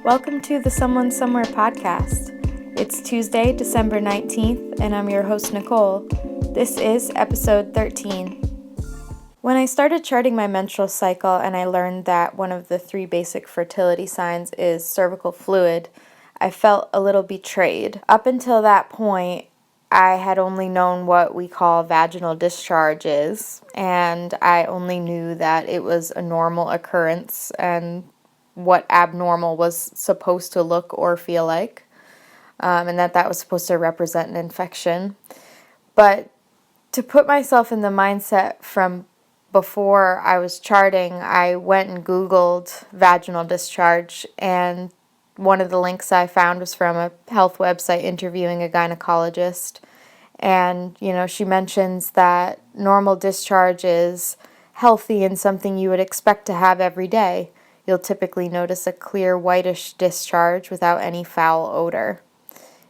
Welcome to the Someone Somewhere podcast. It's Tuesday, December 19th, and I'm your host, Nicole. This is episode 13. When I started charting my menstrual cycle and I learned that one of the 3 basic fertility signs is cervical fluid, I felt a little betrayed. Up until that point, I had only known what we call vaginal discharge is, and I only knew that it was a normal occurrence and what abnormal was supposed to look or feel like, and that was supposed to represent an infection. But to put myself in the mindset from before I was charting, I went and Googled vaginal discharge, and one of the links I found was from a health website interviewing a gynecologist. And, she mentions that normal discharge is healthy and something you would expect to have every day. You'll typically notice a clear whitish discharge without any foul odor.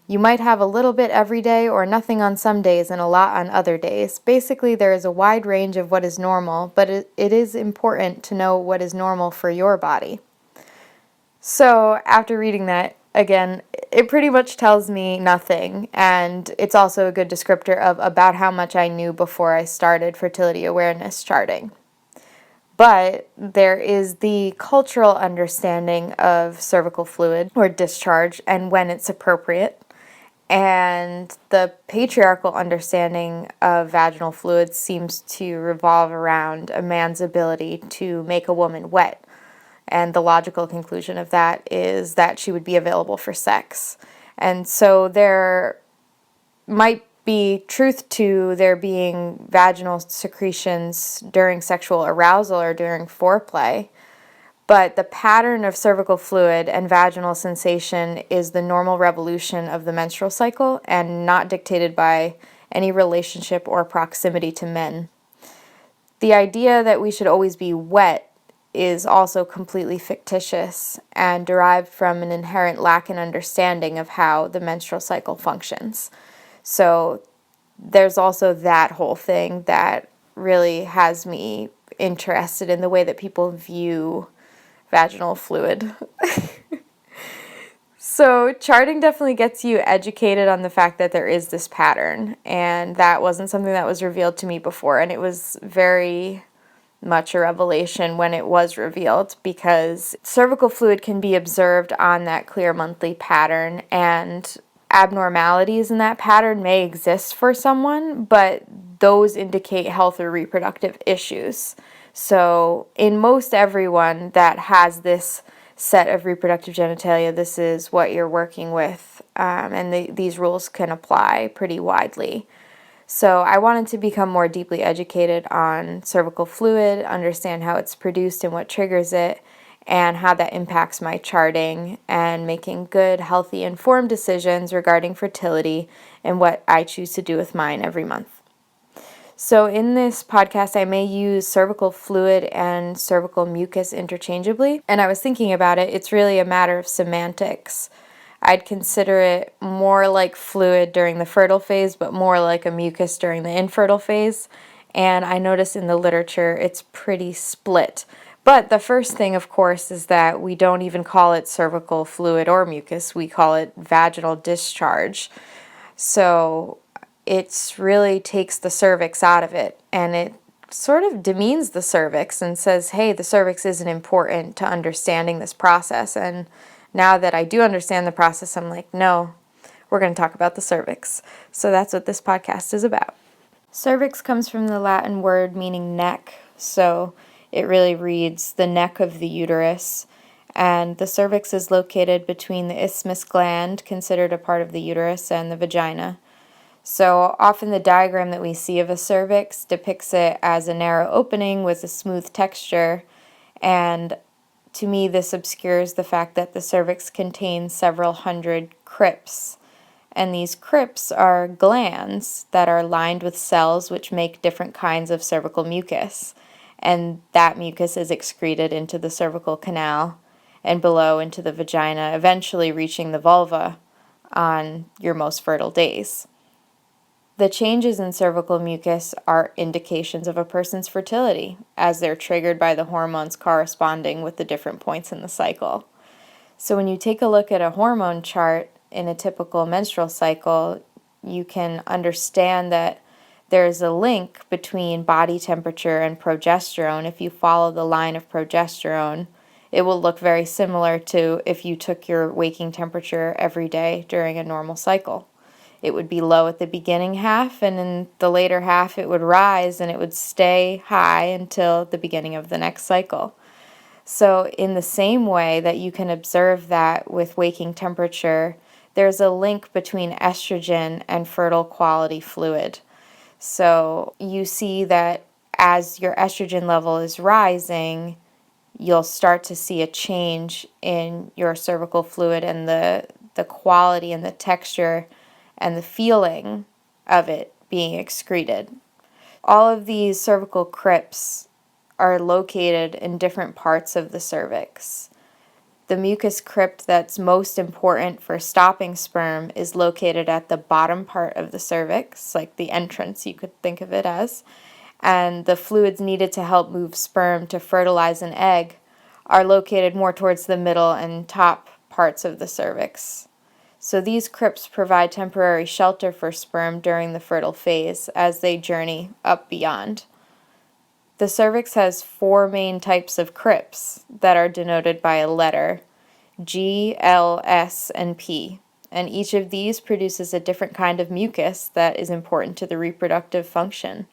You might have a little bit every day or nothing on some days and a lot on other days. Basically, there is a wide range of what is normal, but it is important to know what is normal for your body. So after reading that, again, it pretty much tells me nothing, and it's also a good descriptor of about how much I knew before I started fertility awareness charting. But there is the cultural understanding of cervical fluid or discharge and when it's appropriate, and the patriarchal understanding of vaginal fluid seems to revolve around a man's ability to make a woman wet. And the logical conclusion of that is that she would be available for sex. And so there might be truth to there being vaginal secretions during sexual arousal or during foreplay, but the pattern of cervical fluid and vaginal sensation is the normal revolution of the menstrual cycle and not dictated by any relationship or proximity to men. The idea that we should always be wet is also completely fictitious and derived from an inherent lack in understanding of how the menstrual cycle functions. So there's also that whole thing that really has me interested in the way that people view vaginal fluid. So charting definitely gets you educated on the fact that there is this pattern, and that wasn't something that was revealed to me before, and it was very much a revelation when it was revealed, because cervical fluid can be observed on that clear monthly pattern, and abnormalities in that pattern may exist for someone, but those indicate health or reproductive issues. So in most everyone that has this set of reproductive genitalia, this is what you're working with, and these rules can apply pretty widely. So I wanted to become more deeply educated on cervical fluid, understand how it's produced and what triggers it, and how that impacts my charting and making good, healthy, informed decisions regarding fertility and what I choose to do with mine every month. So in this podcast, I may use cervical fluid and cervical mucus interchangeably, and I was thinking about it, it's really a matter of semantics. I'd consider it more like fluid during the fertile phase, but more like a mucus during the infertile phase, and I notice in the literature it's pretty split. But the first thing, of course, is that we don't even call it cervical fluid or mucus. We call it vaginal discharge. So it really takes the cervix out of it, and it sort of demeans the cervix and says, hey, the cervix isn't important to understanding this process. And now that I do understand the process, I'm like, no, we're going to talk about the cervix. So that's what this podcast is about. Cervix comes from the Latin word meaning neck. So it really reads the neck of the uterus, and the cervix is located between the isthmus gland, considered a part of the uterus, and the vagina. So often the diagram that we see of a cervix depicts it as a narrow opening with a smooth texture, and to me this obscures the fact that the cervix contains several hundred crypts. And these crypts are glands that are lined with cells which make different kinds of cervical mucus. And that mucus is excreted into the cervical canal and below into the vagina, eventually reaching the vulva on your most fertile days. The changes in cervical mucus are indications of a person's fertility, as they're triggered by the hormones corresponding with the different points in the cycle. So when you take a look at a hormone chart in a typical menstrual cycle, you can understand that there's a link between body temperature and progesterone. If you follow the line of progesterone, it will look very similar to if you took your waking temperature every day during a normal cycle. It would be low at the beginning half, and in the later half it would rise and it would stay high until the beginning of the next cycle. So in the same way that you can observe that with waking temperature, there's a link between estrogen and fertile quality fluid. So you see that as your estrogen level is rising, you'll start to see a change in your cervical fluid and the quality and the texture and the feeling of it being excreted. All of these cervical crypts are located in different parts of the cervix. The mucus crypt that's most important for stopping sperm is located at the bottom part of the cervix, like the entrance, you could think of it as. And the fluids needed to help move sperm to fertilize an egg are located more towards the middle and top parts of the cervix. So these crypts provide temporary shelter for sperm during the fertile phase as they journey up beyond. The cervix has 4 main types of crypts that are denoted by a letter, G, L, S, and P, and each of these produces a different kind of mucus that is important to the reproductive function,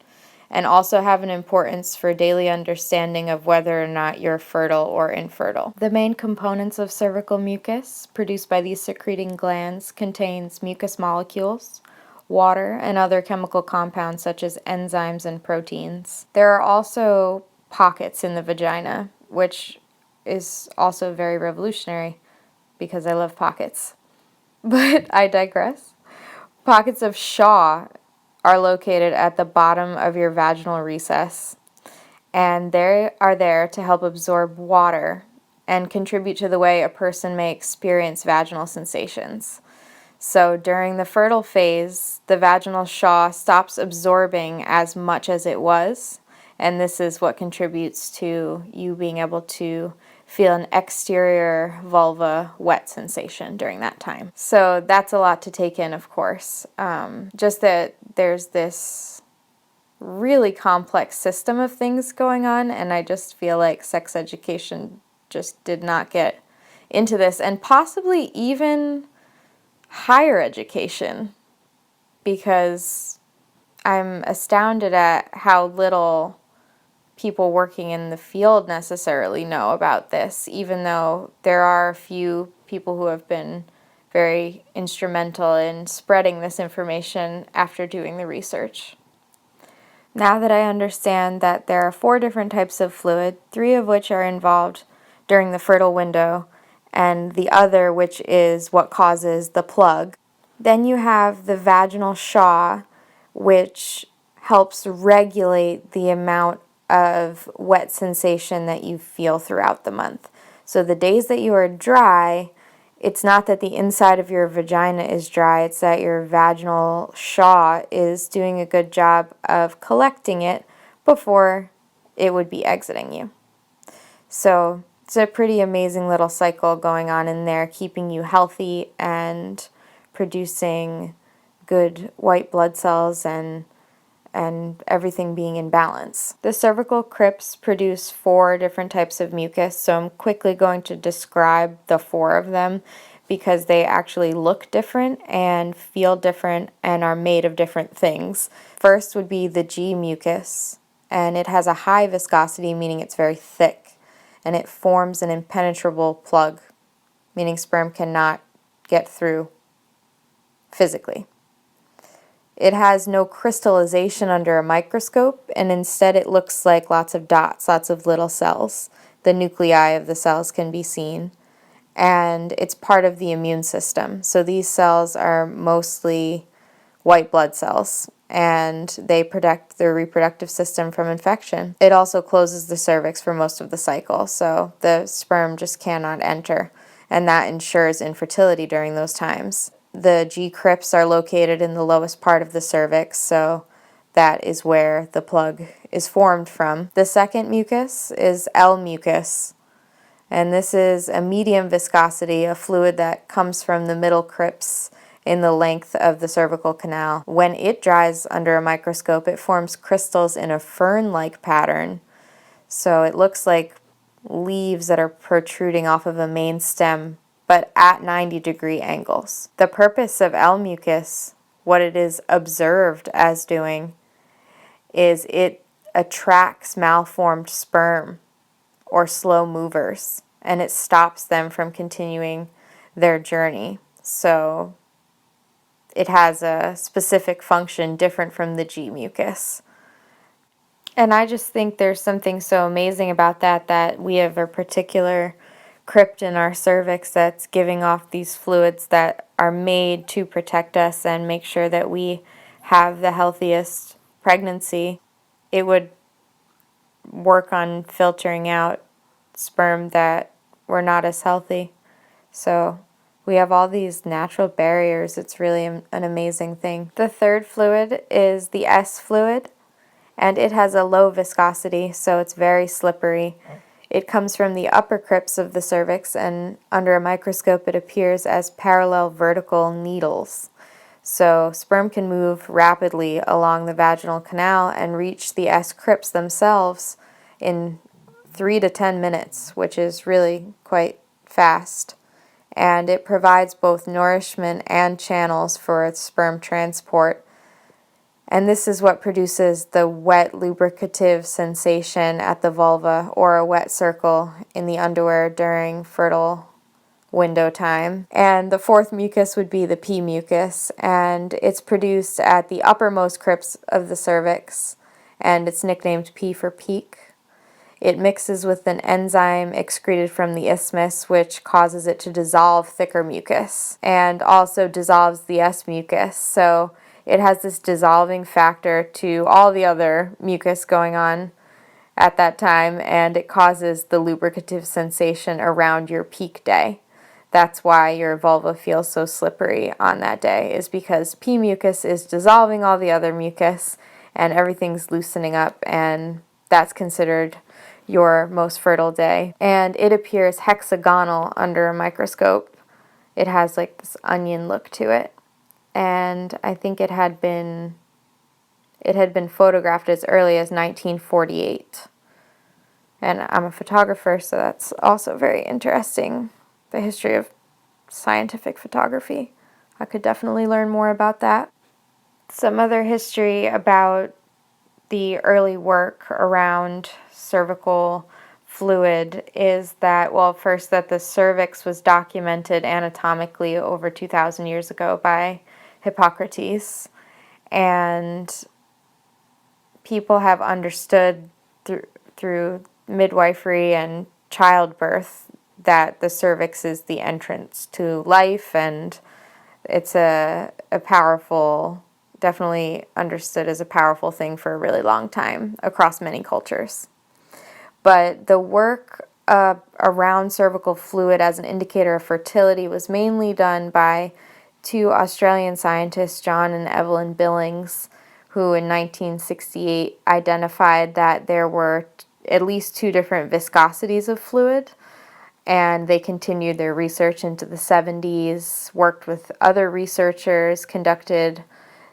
and also have an importance for daily understanding of whether or not you're fertile or infertile. The main components of cervical mucus produced by these secreting glands contains mucus molecules, water, and other chemical compounds such as enzymes and proteins. There are also pockets in the vagina, which is also very revolutionary because I love pockets. But I digress. Pockets of Shaw are located at the bottom of your vaginal recess, and they are there to help absorb water and contribute to the way a person may experience vaginal sensations. So during the fertile phase, the vaginal Shaw stops absorbing as much as it was, and this is what contributes to you being able to feel an exterior vulva wet sensation during that time. So that's a lot to take in, of course. Just that there's this really complex system of things going on, and I just feel like sex education just did not get into this, and possibly even higher education, because I'm astounded at how little people working in the field necessarily know about this, even though there are a few people who have been very instrumental in spreading this information after doing the research. Now that I understand that there are 4 different types of fluid, 3 of which are involved during the fertile window, and the other which is what causes the plug, then you have the vaginal Shaw, which helps regulate the amount of wet sensation that you feel throughout the month. So the days that you are dry, it's not that the inside of your vagina is dry, it's that your vaginal Shaw is doing a good job of collecting it before it would be exiting you. So it's a pretty amazing little cycle going on in there, keeping you healthy and producing good white blood cells and everything being in balance. The cervical crypts produce 4 different types of mucus, so I'm quickly going to describe the 4 of them because they actually look different and feel different and are made of different things. First would be the G mucus, and it has a high viscosity, meaning it's very thick, and it forms an impenetrable plug, meaning sperm cannot get through physically. It has no crystallization under a microscope, and instead it looks like lots of dots, lots of little cells. The nuclei of the cells can be seen, and it's part of the immune system. So these cells are mostly white blood cells, and they protect the reproductive system from infection. It also closes the cervix for most of the cycle, so the sperm just cannot enter, and that ensures infertility during those times. The G crypts are located in the lowest part of the cervix, so that is where the plug is formed from. The second mucus is L mucus, And this is a medium viscosity, a fluid that comes from the middle crypts in the length of the cervical canal. When it dries under a microscope, it forms crystals in a fern-like pattern. So it looks like leaves that are protruding off of a main stem, but at 90-degree angles. The purpose of L mucus, what it is observed as doing, is it attracts malformed sperm or slow movers, and it stops them from continuing their journey. So it has a specific function different from the G mucus. And I just think there's something so amazing about that we have a particular crypt in our cervix that's giving off these fluids that are made to protect us and make sure that we have the healthiest pregnancy. It would work on filtering out sperm that were not as healthy. So we have all these natural barriers. It's really an amazing thing. The third fluid is the S fluid, and it has a low viscosity, so it's very slippery. It comes from the upper crypts of the cervix, and under a microscope it appears as parallel vertical needles. So sperm can move rapidly along the vaginal canal and reach the S crypts themselves in 3 to 10 minutes, which is really quite fast. And it provides both nourishment and channels for sperm transport. And this is what produces the wet lubricative sensation at the vulva, or a wet circle in the underwear during fertile window time. And the fourth mucus would be the P mucus, and it's produced at the uppermost crypts of the cervix, and it's nicknamed P for peak. It mixes with an enzyme excreted from the isthmus, which causes it to dissolve thicker mucus, and also dissolves the S mucus. So it has this dissolving factor to all the other mucus going on at that time, and it causes the lubricative sensation around your peak day. That's why your vulva feels so slippery on that day, is because P mucus is dissolving all the other mucus and everything's loosening up, and that's considered your most fertile day. And it appears hexagonal under a microscope. It has like this onion look to it. And I think it had been photographed as early as 1948. And I'm a photographer, so that's also very interesting. The history of scientific photography. I could definitely learn more about that. Some other history about the early work around cervical fluid is that, well, first, that the cervix was documented anatomically over 2,000 years ago by Hippocrates, and people have understood through midwifery and childbirth that the cervix is the entrance to life, and it's a powerful, definitely understood as a powerful thing for a really long time across many cultures. But the work around cervical fluid as an indicator of fertility was mainly done by two Australian scientists, John and Evelyn Billings, who in 1968 identified that there were at least two different viscosities of fluid. And they continued their research into the 70s, worked with other researchers, conducted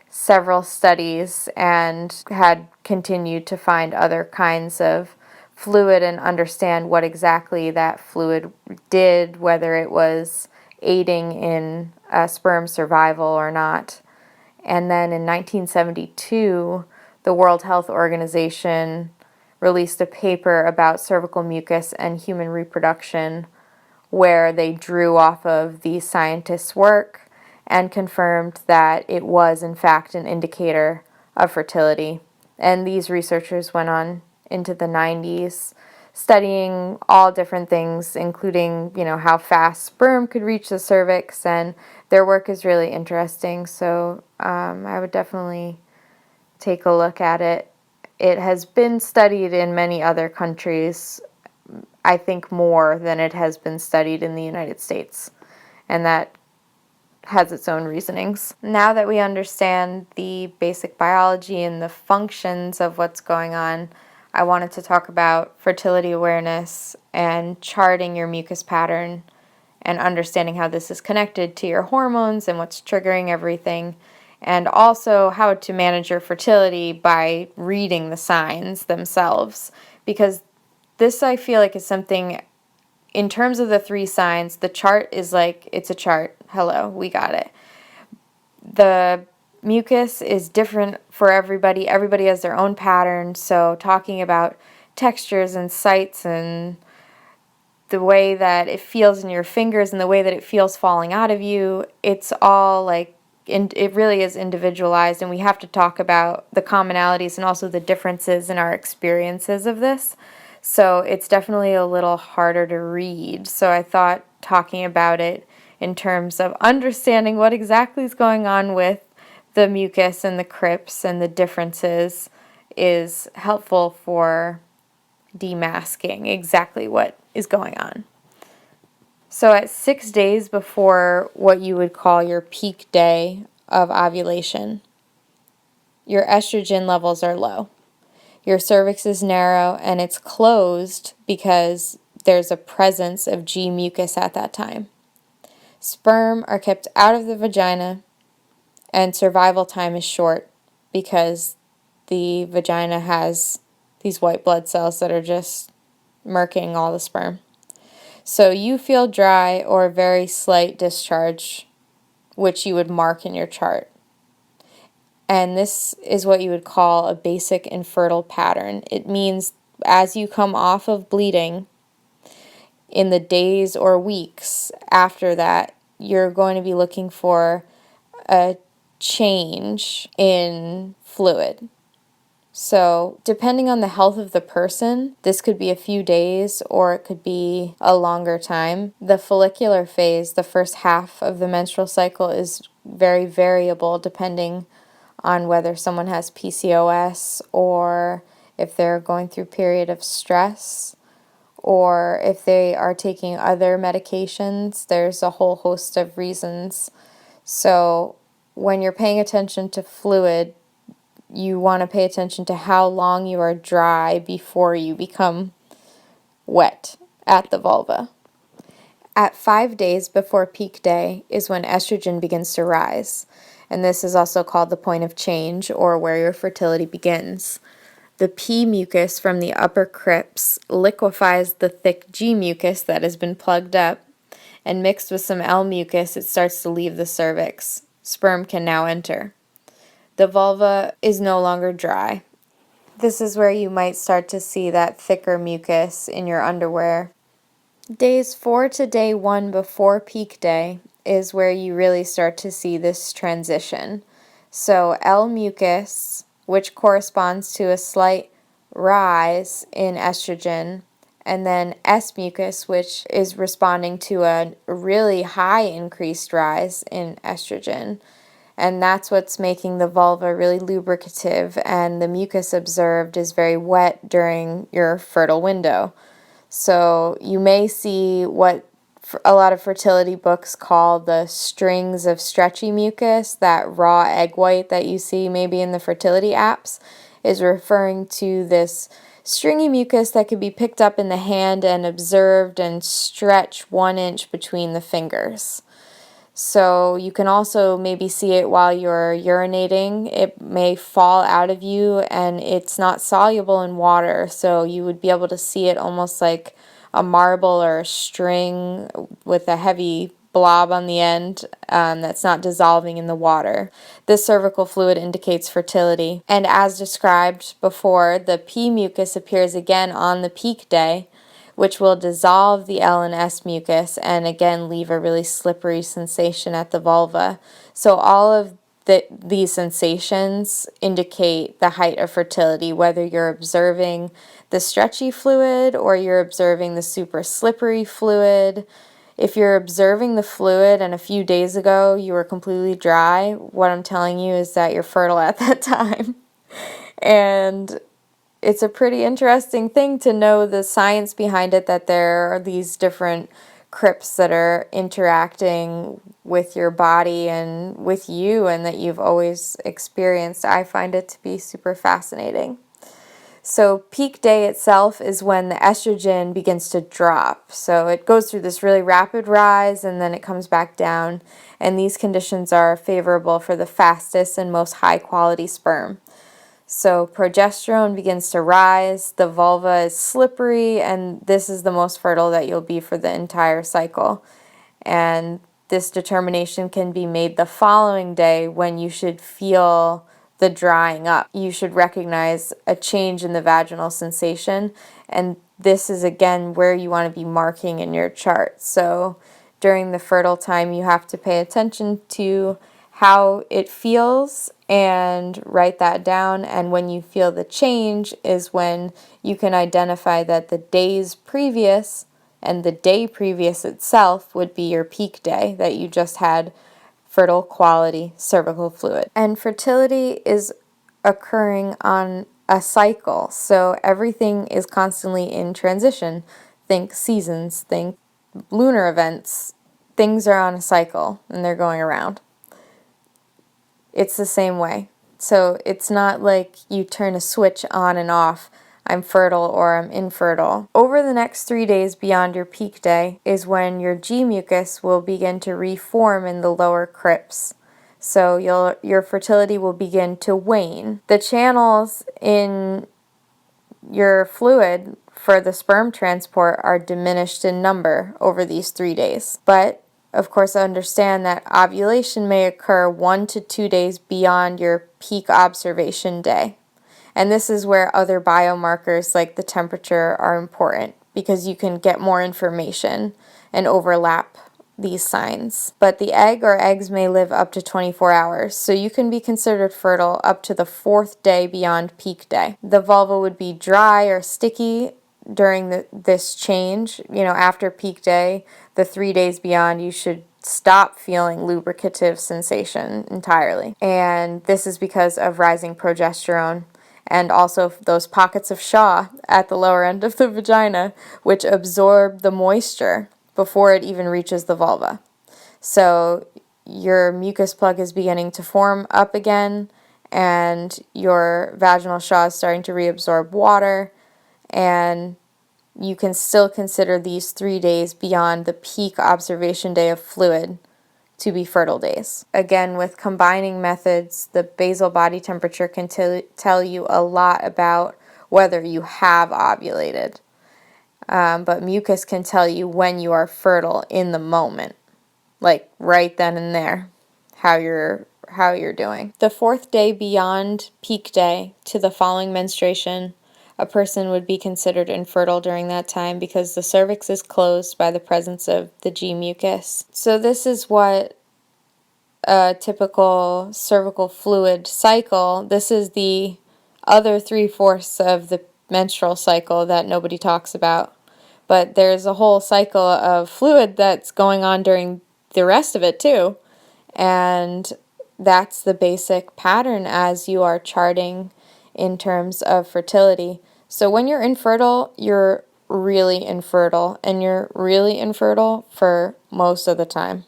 several studies, and had continued to find other kinds of fluid and understand what exactly that fluid did, whether it was aiding in sperm survival or not. And then in 1972, the World Health Organization released a paper about cervical mucus and human reproduction, where they drew off of the scientists' work and confirmed that it was in fact an indicator of fertility. And these researchers went on into the 90s studying all different things, including, how fast sperm could reach the cervix, and their work is really interesting. So I would definitely take a look at it. It has been studied in many other countries, I think more than it has been studied in the United States, and that has its own reasonings. Now that we understand the basic biology and the functions of what's going on, I wanted to talk about fertility awareness and charting your mucus pattern and understanding how this is connected to your hormones and what's triggering everything, and also how to manage your fertility by reading the signs themselves. Because this, I feel like, is something, in terms of the 3 signs, the chart is like, it's a chart. Hello, we got it. The mucus is different for everybody. Everybody has their own pattern. So talking about textures and sites and the way that it feels in your fingers and the way that it feels falling out of you, it's all like, it really is individualized, and we have to talk about the commonalities and also the differences in our experiences of this. So it's definitely a little harder to read. So I thought talking about it in terms of understanding what exactly is going on with the mucus and the crypts and the differences is helpful for demasking exactly what is going on. So at 6 days before what you would call your peak day of ovulation, your estrogen levels are low. Your cervix is narrow and it's closed because there's a presence of G mucus at that time. Sperm are kept out of the vagina, and survival time is short because the vagina has these white blood cells that are just murking all the sperm. So you feel dry or very slight discharge, which you would mark in your chart. And this is what you would call a basic infertile pattern. It means as you come off of bleeding, in the days or weeks after that, you're going to be looking for a change in fluid. So, depending on the health of the person, this could be a few days or it could be a longer time. The follicular phase, the first half of the menstrual cycle, is very variable depending on whether someone has PCOS or if they're going through a period of stress or if they are taking other medications. There's a whole host of reasons. So, when you're paying attention to fluid, you want to pay attention to how long you are dry before you become wet at the vulva. At 5 days before peak day is when estrogen begins to rise, and this is also called the point of change or where your fertility begins. The P mucus from the upper crypts liquefies the thick G mucus that has been plugged up, and mixed with some L mucus, it starts to leave the cervix. Sperm can now enter. The vulva is no longer dry. This is where you might start to see that thicker mucus in your underwear. Days 4 to day 1 before peak day is where you really start to see this transition. So L mucus, which corresponds to a slight rise in estrogen, and then S mucus, which is responding to a really high increased rise in estrogen. And that's what's making the vulva really lubricative, and the mucus observed is very wet during your fertile window. So you may see what a lot of fertility books call the strings of stretchy mucus, that raw egg white that you see maybe in the fertility apps, is referring to this stringy mucus that could be picked up in the hand and observed and stretch 1 inch between the fingers. So you can also maybe see it while you're urinating. It may fall out of you and it's not soluble in water, so you would be able to see it almost like a marble or a string with a heavy blob on the end that's not dissolving in the water. This cervical fluid indicates fertility, and as described before, the P mucus appears again on the peak day, which will dissolve the L and S mucus and again leave a really slippery sensation at the vulva. So all of these sensations indicate the height of fertility, whether you're observing the stretchy fluid or you're observing the super slippery fluid. If you're observing the fluid and a few days ago you were completely dry, what I'm telling you is that you're fertile at that time. And it's a pretty interesting thing to know the science behind it, that there are these different crypts that are interacting with your body and with you and that you've always experienced. I find it to be super fascinating. So peak day itself is when the estrogen begins to drop. So it goes through this really rapid rise and then it comes back down. And these conditions are favorable for the fastest and most high quality sperm. So progesterone begins to rise, the vulva is slippery, and this is the most fertile that you'll be for the entire cycle. And this determination can be made the following day when you should feel the drying up. You should recognize a change in the vaginal sensation, and this is again where you want to be marking in your chart. So during the fertile time, you have to pay attention to how it feels and write that down. And when you feel the change is when you can identify that the days previous and the day previous itself would be your peak day that you just had fertile quality cervical fluid. And fertility is occurring on a cycle, so everything is constantly in transition. Think seasons, think lunar events. Things are on a cycle and they're going around. It's the same way. So it's not like you turn a switch on and off, I'm fertile or I'm infertile. Over the next 3 days beyond your peak day is when your G mucus will begin to reform in the lower crypts. So your fertility will begin to wane. The channels in your fluid for the sperm transport are diminished in number over these 3 days. But of course, understand that ovulation may occur 1 to 2 days beyond your peak observation day. And this is where other biomarkers like the temperature are important because you can get more information and overlap these signs. But the egg or eggs may live up to 24 hours, so you can be considered fertile up to the 4th day beyond peak day. The vulva would be dry or sticky during this change. After peak day, the 3 days beyond, you should stop feeling lubricative sensation entirely. And this is because of rising progesterone and also those pockets of Shaw at the lower end of the vagina, which absorb the moisture before it even reaches the vulva. So your mucus plug is beginning to form up again, and your vaginal Shaw is starting to reabsorb water, and you can still consider these 3 days beyond the peak observation day of fluid to be fertile days. Again, with combining methods, the basal body temperature can tell you a lot about whether you have ovulated. But mucus can tell you when you are fertile in the moment, like right then and there, how you're doing. The 4th day beyond peak day to the following menstruation, a person would be considered infertile during that time because the cervix is closed by the presence of the G mucus. So this is what a typical cervical fluid cycle, this is the other 3/4 of the menstrual cycle that nobody talks about. But there's a whole cycle of fluid that's going on during the rest of it too. And that's the basic pattern as you are charting in terms of fertility. So when you're infertile, you're really infertile, and you're really infertile for most of the time.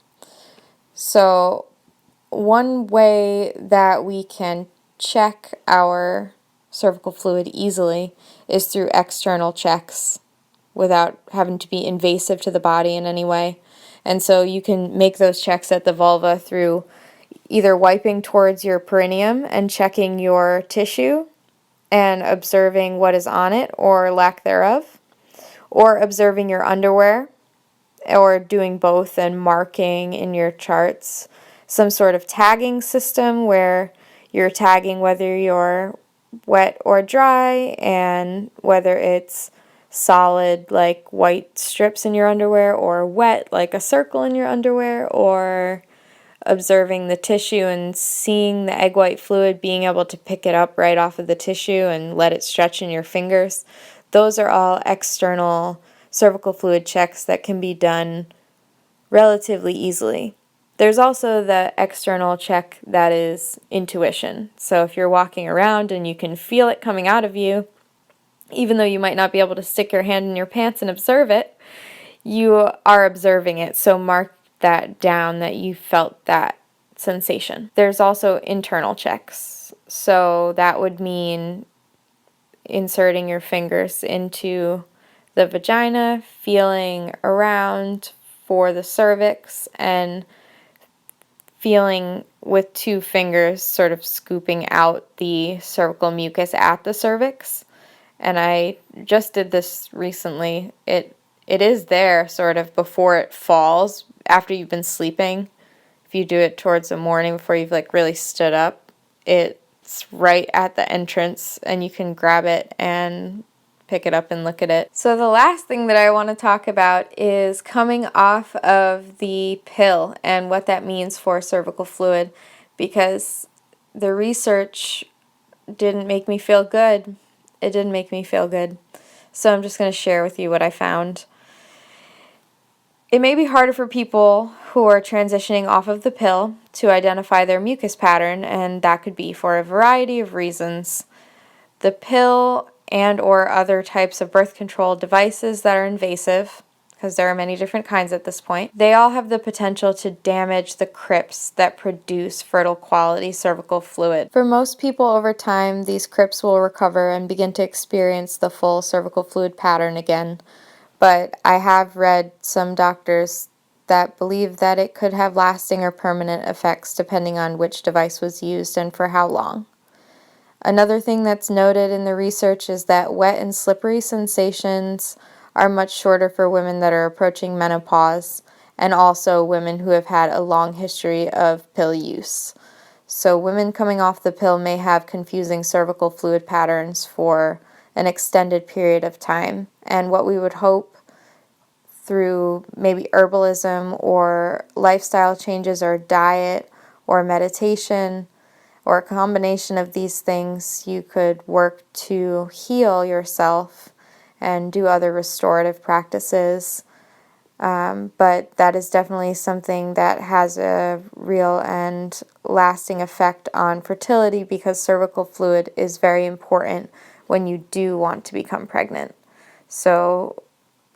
So one way that we can check our cervical fluid easily is through external checks without having to be invasive to the body in any way. And so you can make those checks at the vulva through either wiping towards your perineum and checking your tissue and observing what is on it or lack thereof, or observing your underwear, or doing both and marking in your charts some sort of tagging system where you're tagging whether you're wet or dry and whether it's solid like white strips in your underwear or wet like a circle in your underwear, or observing the tissue and seeing the egg white fluid, being able to pick it up right off of the tissue and let it stretch in your fingers. Those are all external cervical fluid checks that can be done relatively easily. There's also the external check that is intuition. So if you're walking around and you can feel it coming out of you, even though you might not be able to stick your hand in your pants and observe it, you are observing it. So mark that down that you felt that sensation. There's also internal checks. So that would mean inserting your fingers into the vagina, feeling around for the cervix, and feeling with 2 fingers sort of scooping out the cervical mucus at the cervix. And I just did this recently. It is there sort of before it falls, after you've been sleeping. If you do it towards the morning before you've really stood up, it's right at the entrance and you can grab it and pick it up and look at it. So the last thing that I want to talk about is coming off of the pill and what that means for cervical fluid, because the research didn't make me feel good. It didn't make me feel good. So I'm just going to share with you what I found. It may be harder for people who are transitioning off of the pill to identify their mucus pattern, and that could be for a variety of reasons. The pill and or other types of birth control devices that are invasive, because there are many different kinds at this point, they all have the potential to damage the crypts that produce fertile quality cervical fluid. For most people over time, these crypts will recover and begin to experience the full cervical fluid pattern again. But I have read some doctors that believe that it could have lasting or permanent effects depending on which device was used and for how long. Another thing that's noted in the research is that wet and slippery sensations are much shorter for women that are approaching menopause, and also women who have had a long history of pill use. So women coming off the pill may have confusing cervical fluid patterns for an extended period of time. And what we would hope through maybe herbalism or lifestyle changes or diet or meditation or a combination of these things, you could work to heal yourself and do other restorative practices. But that is definitely something that has a real and lasting effect on fertility, because cervical fluid is very important when you do want to become pregnant. So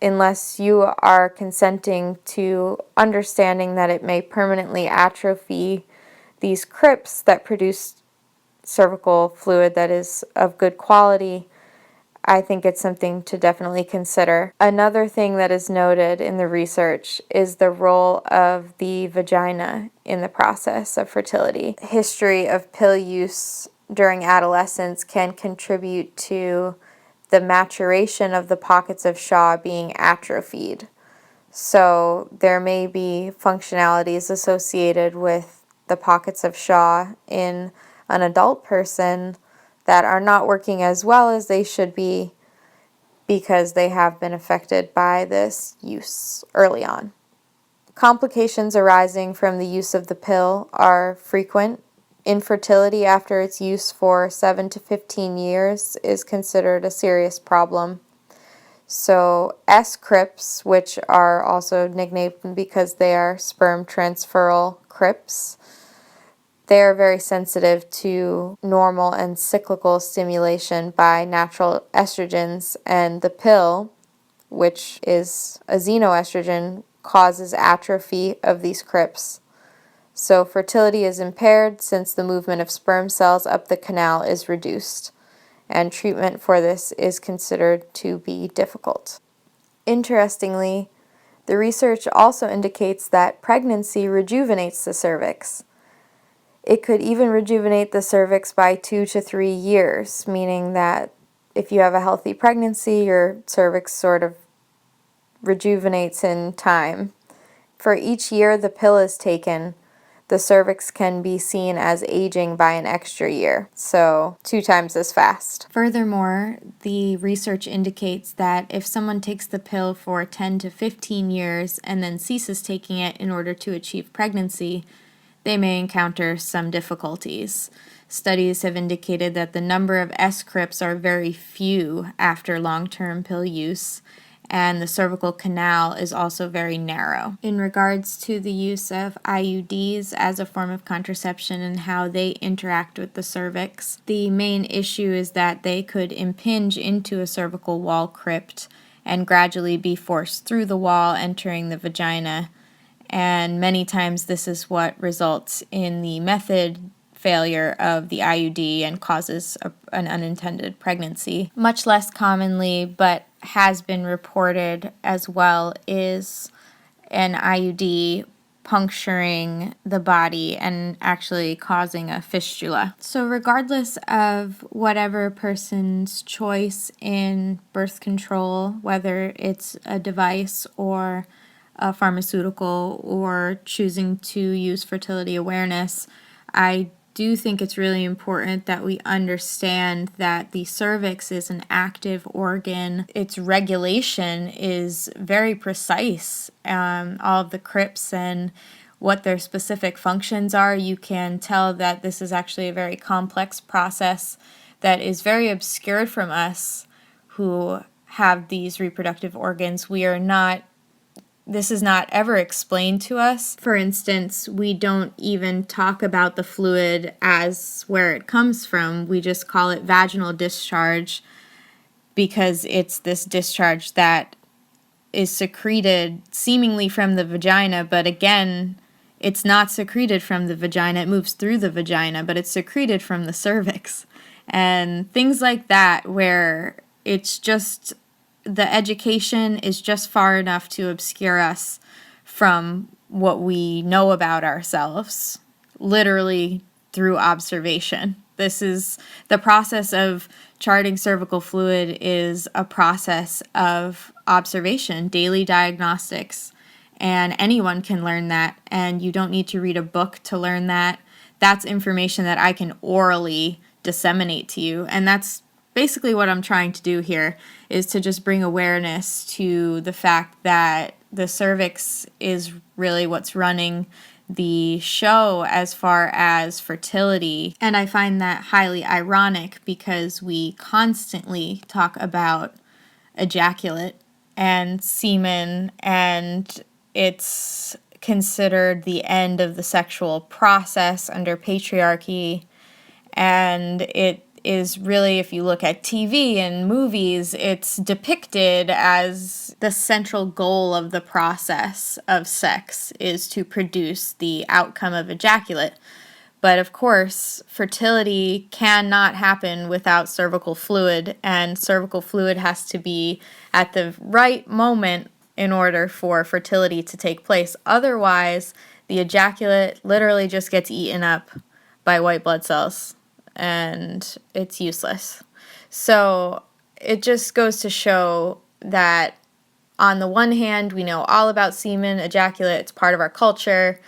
unless you are consenting to understanding that it may permanently atrophy these crypts that produce cervical fluid that is of good quality, I think it's something to definitely consider. Another thing that is noted in the research is the role of the vagina in the process of fertility. History of pill use during adolescence can contribute to the maturation of the pockets of Shaw being atrophied. So there may be functionalities associated with the pockets of Shaw in an adult person that are not working as well as they should be because they have been affected by this use early on. Complications arising from the use of the pill are frequent. Infertility after its use for 7 to 15 years is considered a serious problem. So S-crypts, which are also nicknamed because they are sperm transferal crypts, they are very sensitive to normal and cyclical stimulation by natural estrogens, and the pill, which is a xenoestrogen, causes atrophy of these crypts. So fertility is impaired since the movement of sperm cells up the canal is reduced, and treatment for this is considered to be difficult. Interestingly, the research also indicates that pregnancy rejuvenates the cervix. It could even rejuvenate the cervix by 2 to 3 years, meaning that if you have a healthy pregnancy, your cervix sort of rejuvenates in time. For each year the pill is taken, the cervix can be seen as aging by an extra year, so 2 times as fast. Furthermore, the research indicates that if someone takes the pill for 10 to 15 years and then ceases taking it in order to achieve pregnancy, they may encounter some difficulties. Studies have indicated that the number of S-crypts are very few after long-term pill use, and the cervical canal is also very narrow. In regards to the use of IUDs as a form of contraception and how they interact with the cervix, the main issue is that they could impinge into a cervical wall crypt and gradually be forced through the wall, entering the vagina. And many times this is what results in the method failure of the IUD and causes an unintended pregnancy. Much less commonly, but has been reported as well, is an IUD puncturing the body and actually causing a fistula. So regardless of whatever person's choice in birth control, whether it's a device or a pharmaceutical or choosing to use fertility awareness, I do think it's really important that we understand that the cervix is an active organ. Its regulation is very precise. All of the crypts and what their specific functions are, you can tell that this is actually a very complex process that is very obscured from us who have these reproductive organs. This is not ever explained to us. For instance, we don't even talk about the fluid as where it comes from. We just call it vaginal discharge because it's this discharge that is secreted seemingly from the vagina, but again, it's not secreted from the vagina. It moves through the vagina, but it's secreted from the cervix. And things like that where it's just the education is just far enough to obscure us from what we know about ourselves, literally through observation. This is the process of charting cervical fluid is a process of observation, daily diagnostics, and anyone can learn that, and you don't need to read a book to learn that. That's information that I can orally disseminate to you, and that's basically what I'm trying to do here, is to just bring awareness to the fact that the cervix is really what's running the show as far as fertility. And I find that highly ironic because we constantly talk about ejaculate and semen, and it's considered the end of the sexual process under patriarchy. And it is really, if you look at TV and movies, it's depicted as the central goal of the process of sex is to produce the outcome of ejaculate. But of course, fertility cannot happen without cervical fluid, and cervical fluid has to be at the right moment in order for fertility to take place. Otherwise, the ejaculate literally just gets eaten up by white blood cells, and it's useless. So it just goes to show that on the one hand, we know all about semen, ejaculate, it's part of our culture.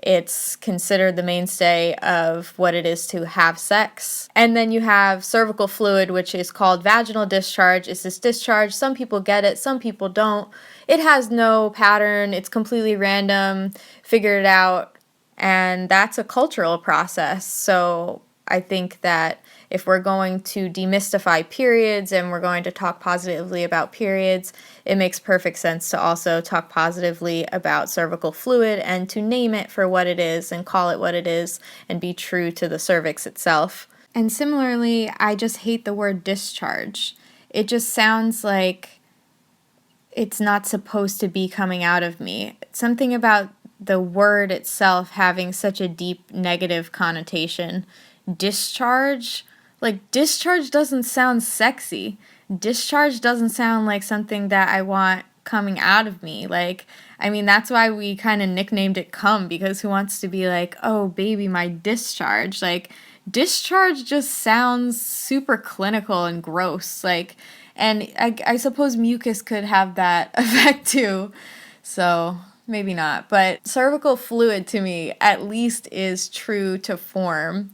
It's considered the mainstay of what it is to have sex. And then you have cervical fluid, which is called vaginal discharge. It's this discharge. Some people get it, some people don't. It has no pattern. It's completely random. Figure it out. And that's a cultural process. So I think that if we're going to demystify periods and we're going to talk positively about periods, it makes perfect sense to also talk positively about cervical fluid and to name it for what it is and call it what it is and be true to the cervix itself. And similarly, I just hate the word discharge. It just sounds like it's not supposed to be coming out of me. Something about the word itself having such a deep negative connotation. Discharge? Like, discharge doesn't sound sexy. Discharge doesn't sound like something that I want coming out of me. Like, I mean, that's why we kind of nicknamed it cum, because who wants to be like, oh, baby, my discharge? Like, discharge just sounds super clinical and gross. Like, and I suppose mucus could have that effect too. So maybe not. But cervical fluid to me at least is true to form.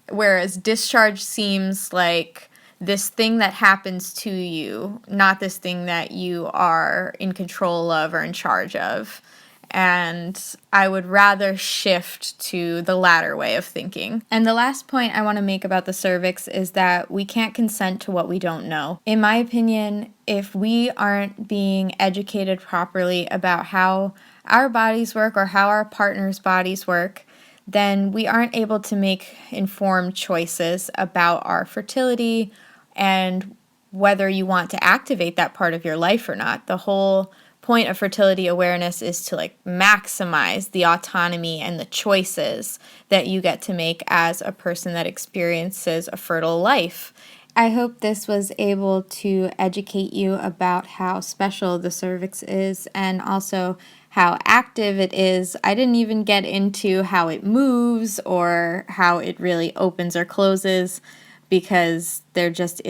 Whereas discharge seems like this thing that happens to you, not this thing that you are in control of or in charge of. And I would rather shift to the latter way of thinking. And the last point I want to make about the cervix is that we can't consent to what we don't know. In my opinion, if we aren't being educated properly about how our bodies work or how our partner's bodies work, then we aren't able to make informed choices about our fertility and whether you want to activate that part of your life or not. The whole point of fertility awareness is to maximize the autonomy and the choices that you get to make as a person that experiences a fertile life. I hope this was able to educate you about how special the cervix is and also how active it is. I didn't even get into how it moves or how it really opens or closes because there just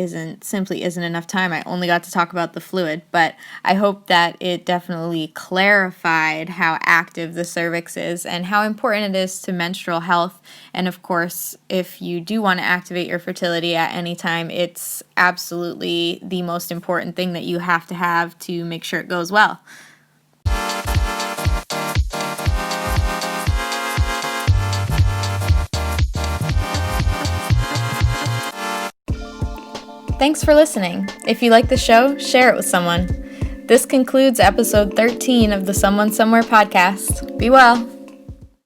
simply isn't enough time. I only got to talk about the fluid, but I hope that it definitely clarified how active the cervix is and how important it is to menstrual health. And of course, if you do want to activate your fertility at any time, it's absolutely the most important thing that you have to make sure it goes well. Thanks for listening. If you like the show, share it with someone. This concludes episode 13 of the Someone Somewhere podcast. Be well.